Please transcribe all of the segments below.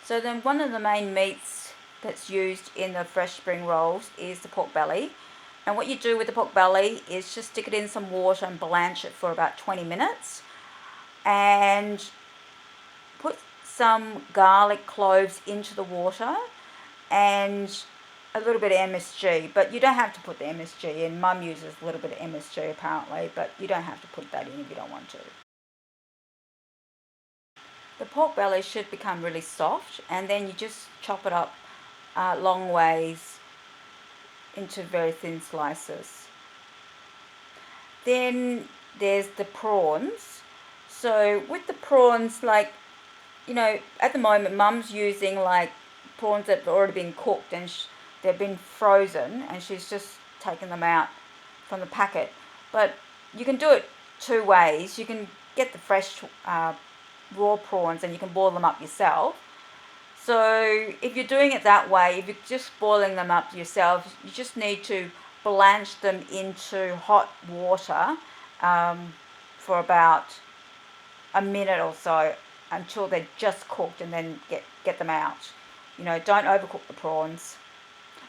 So then one of the main meats that's used in the fresh spring rolls is the pork belly. And what you do with the pork belly is just stick it in some water and blanch it for about 20 minutes. And put some garlic cloves into the water and a little bit of MSG, but you don't have to put the MSG in. Mum uses a little bit of MSG apparently, but you don't have to put that in if you don't want to. The pork belly should become really soft, and then you just chop it up long ways into very thin slices. Then there's the prawns. So with the prawns, like, you know, at the moment Mum's using like prawns that have already been cooked and they've been frozen, and she's just taken them out from the packet. But you can do it two ways. You can get the fresh raw prawns and you can boil them up yourself. So if you're doing it that way, if you're just boiling them up yourself, you just need to blanch them into hot water for about a minute or so until they're just cooked, and then get them out. You know, don't overcook the prawns.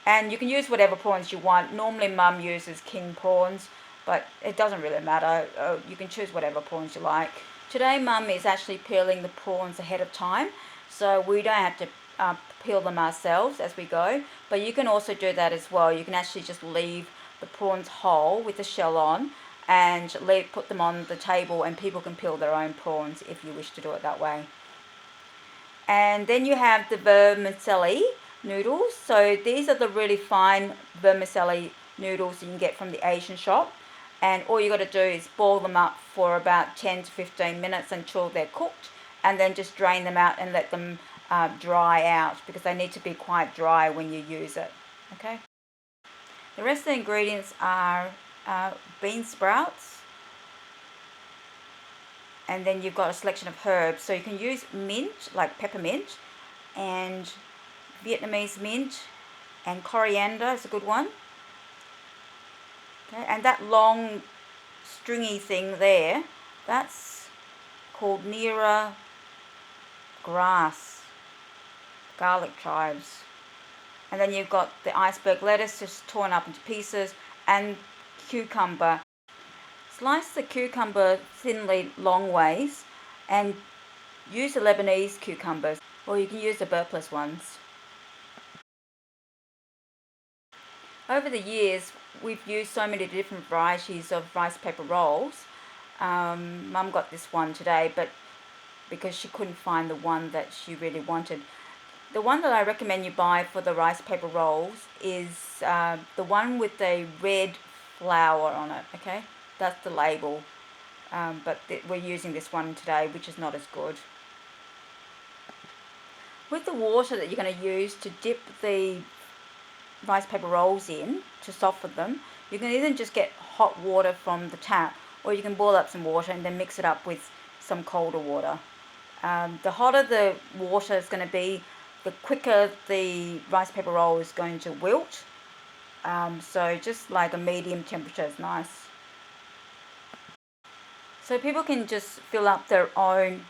And you can use whatever prawns you want. Normally Mum uses king prawns, but it doesn't really matter. You can choose whatever prawns you like. Today Mum is actually peeling the prawns ahead of time, so we don't have to peel them ourselves as we go. But you can also do that as well. You can actually just leave the prawns whole with the shell on and put them on the table, and people can peel their own prawns if you wish to do it that way. And then you have the vermicelli noodles. So these are the really fine vermicelli noodles you can get from the Asian shop. And all you got to do is boil them up for about 10 to 15 minutes until they're cooked, and then just drain them out and let them dry out, because they need to be quite dry when you use it. Okay. The rest of the ingredients are bean sprouts, and then you've got a selection of herbs. So you can use mint, like peppermint, and Vietnamese mint, and coriander is a good one. Okay, and that long stringy thing there, that's called Nera grass, garlic chives. And then you've got the iceberg lettuce just torn up into pieces, and cucumber. Slice the cucumber thinly long ways, and use the Lebanese cucumbers, or you can use the burpless ones. Over the years, we've used so many different varieties of rice paper rolls. Mum got this one today, but because she couldn't find the one that she really wanted. The one that I recommend you buy for the rice paper rolls is the one with the red flour on it, okay? That's the label. But we're using this one today, which is not as good. With the water that you're going to use to dip the rice paper rolls in to soften them, you can either just get hot water from the tap, or you can boil up some water and then mix it up with some colder water. The hotter the water is going to be, the quicker the rice paper roll is going to wilt. So just like a medium temperature is nice. So people can just fill up their own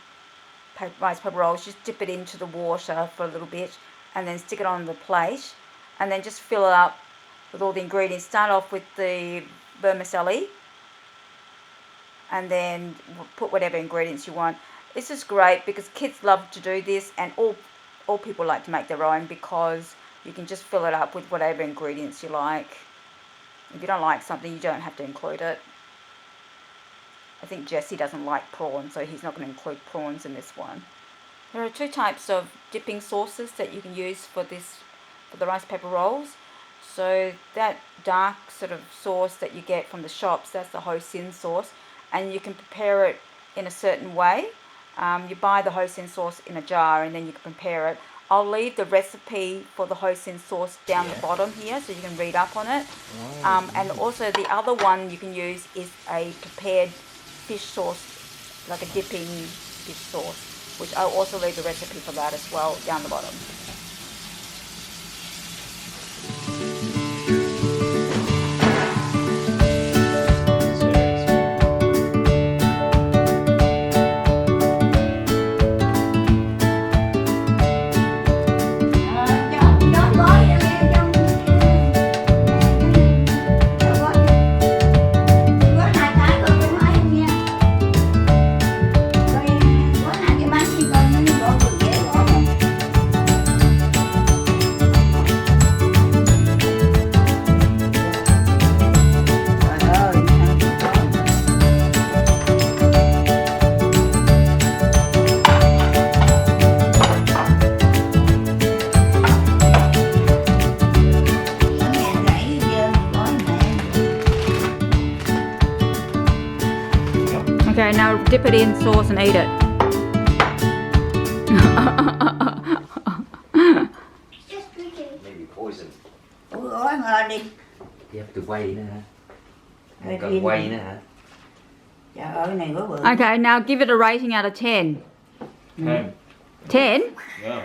rice paper rolls, just dip it into the water for a little bit and then stick it on the plate, and then just fill it up with all the ingredients. Start off with the vermicelli and then put whatever ingredients you want. This is great because kids love to do this, and all people like to make their own, because you can just fill it up with whatever ingredients you like. If you don't like something, you don't have to include it. I think Jesse doesn't like prawns, so he's not going to include prawns in this one. There are two types of dipping sauces that you can use for the rice paper rolls. So that dark sort of sauce that you get from the shops, that's the hoisin sauce, and you can prepare it in a certain way. You buy the hoisin sauce in a jar and then you can prepare it. I'll leave the recipe for the hoisin sauce down the bottom here so you can read up on it. And also the other one you can use is a prepared fish sauce, like a dipping fish sauce, which I'll also leave the recipe for that as well down the bottom. Okay, now dip it in sauce and eat it. Maybe poison. Ôi ôi mà đi. You have to quay nữa hả? Em cần quay nữa hả? Trời ơi này có bự. Okay, now give it a rating out of 10. 10. 10? Yeah.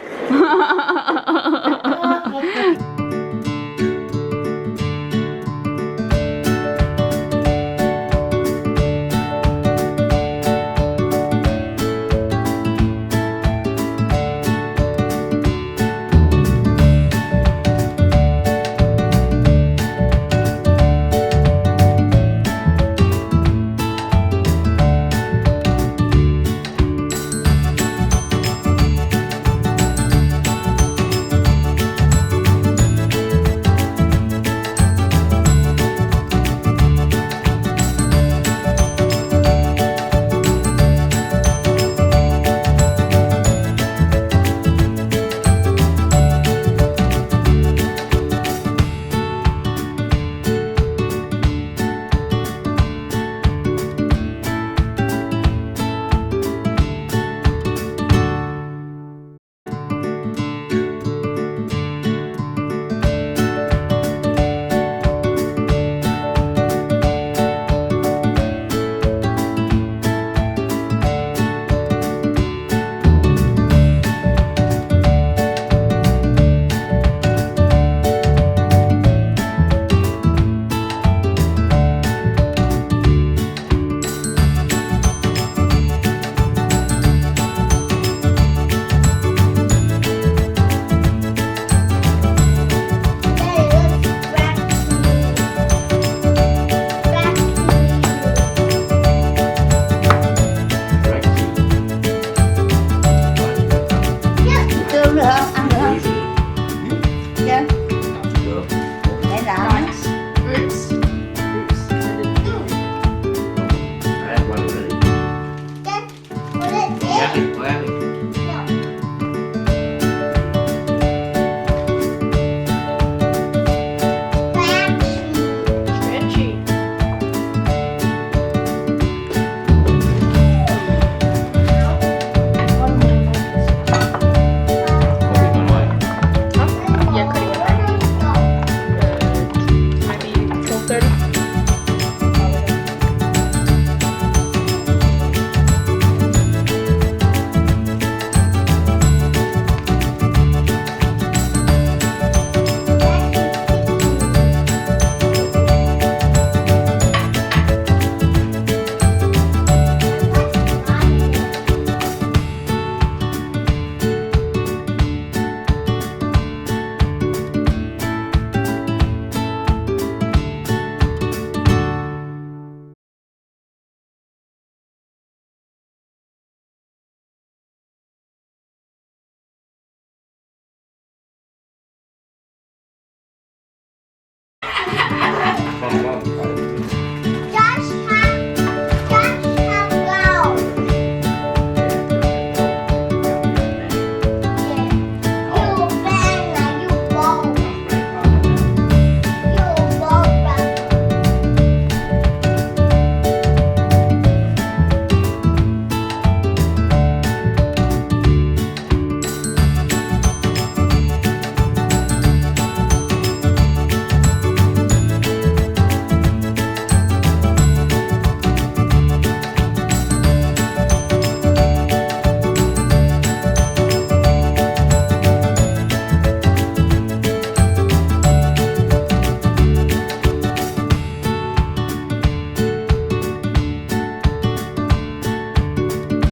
Tương được không? Ăn được không? Dạ. Được. Để làm. Roots. I have one already. Have it, have it. Stretchy. Coffee con ngoài. Yeah, cutting it right. Maybe 12:30. Ngon ngon.